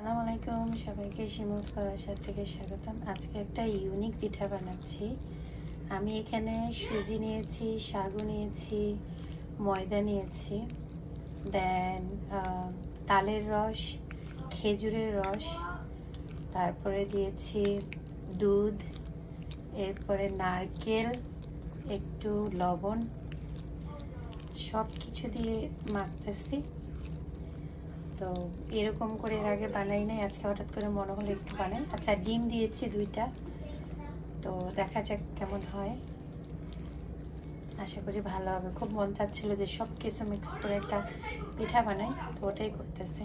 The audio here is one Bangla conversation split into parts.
আসসালামু আলাইকুম, সবাইকে শিমুল ফরাসার থেকে স্বাগতম। আজকে একটা ইউনিক পিঠা বানাচ্ছি। আমি এখানে সুজি নিয়েছি, সাগু নিয়েছি, ময়দা নিয়েছি, দেন তালের রস, খেজুরের রস, তারপরে দিয়েছি দুধ, এরপরে নারকেল, একটু লবণ, সব কিছু দিয়ে মাখতেছি। তো এরকম করে এর আগে বানাই নাই, আজকে হঠাৎ করে মনে হলো একটু বানাই। আচ্ছা, ডিম দিয়েছি 2টা, তো দেখা যাক কেমন হয়। আশা করি ভালো হবে। খুব মন চাচ্ছিল যে সব কিছু মিক্স করে একটা পিঠা বানাই, তো ওটাই করতেছি।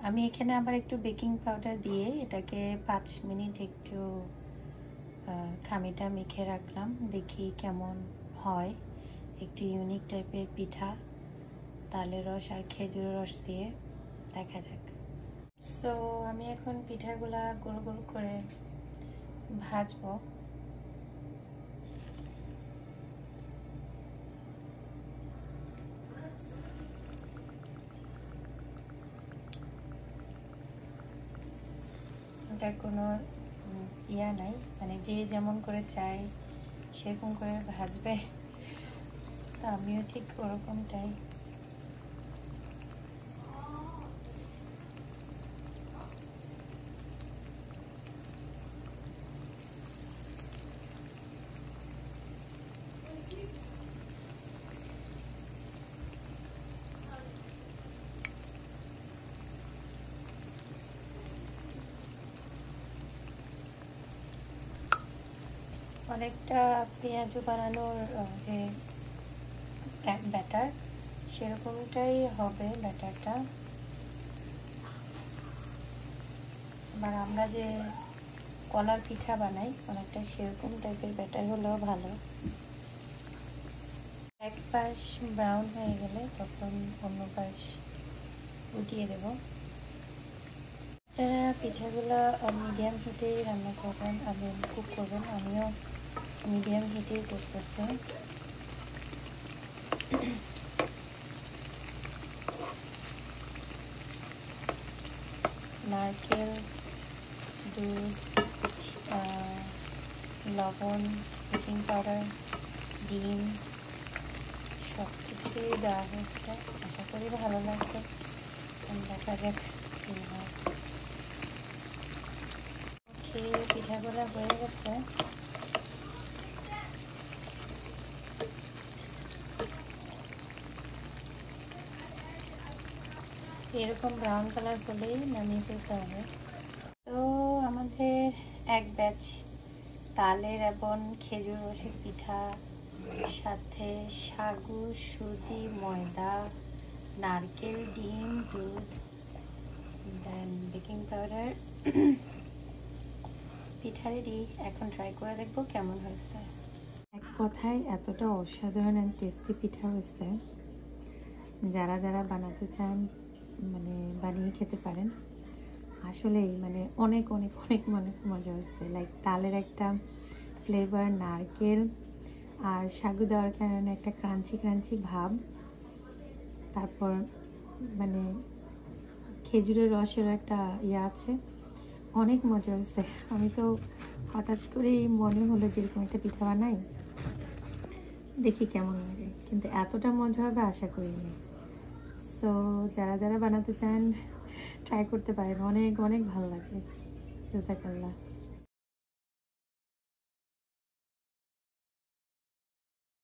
আমি এখানে আবার একটু বেকিং পাউডার দিয়ে এটাকে 5 মিনিট একটু খামিটা মেখে রাখলাম, দেখি কেমন হয়। একটু ইউনিক টাইপের পিঠা, তালের রস আর খেজুরের রস দিয়ে, দেখা যাক। সো আমি এখন পিঠাগুলা গোল গোল করে ভাজবো। এটার কোনো ইয়া নাই, মানে যে যেমন করে চাই সেরকম করে ভাজবে, তো আমিও ঠিক ওরকমটাই। অনেকটা পেঁয়াজু বানানোর যে ব্যাটার, সেরকমটাই হবে ব্যাটারটা। আবার আমরা যে কলার পিঠা বানাই, অনেকটা সেরকম টাইপের ব্যাটার হলেও ভালো। এক পাশ ব্রাউন হয়ে গেলে তখন অন্য পাশ উঠিয়ে দেব। আপনারা পিঠাগুলো মিডিয়াম হিটেই রান্না করবেন, আমি কুক করবেন, আমিও মিডিয়াম হিটেই করতেছি। নারকেল, দুধ, লবণ, বেকিং পাউডার, ডিম সব কিছুই দেওয়া হয়েছে। আশা করি ভালো লাগবে, দেখা যাক কী হয়। ওকে, পিঠাগুলো হয়ে গেছে। এরকম ব্রাউন কালার হলেই নামিয়ে ফেলতে হবে। তো আমাদের এক ব্যাচ তালের এবং খেজুর রসের পিঠা, সাথে সাগু, সুজি, ময়দা, নারকেল, ডিম, দুধ, দেন বেকিং পাউডার, পিঠা রেডি। এখন ট্রাই করে দেখবো কেমন হয়েছে। এক কথায় এতটা অসাধারণ অ্যান্ড টেস্টি পিঠা হয়েছে, যারা যারা বানাতে চান মানে বানিয়ে খেতে পারেন। আসলেই মানে অনেক অনেক অনেক অনেক মজা হয়েছে। লাইক তালের একটা ফ্লেভার, নারকেল আর সাগু দেওয়ার কারণে একটা ক্রাঞ্চি ক্রাঞ্চি ভাব, তারপর মানে খেজুরের রসের একটা ইয়ে আছে, অনেক মজা হয়েছে। আমি তো হঠাৎ করেই মনে হলো যে এরকম একটা পিঠা বানাই, দেখি কেমন লাগে, কিন্তু এতটা মজা হবে আশা করিনি। সো যারা যারা বানাতে চান ট্রাই করতে পারেন, অনেক অনেক ভালো লাগবে। জাযাকাল্লাহ।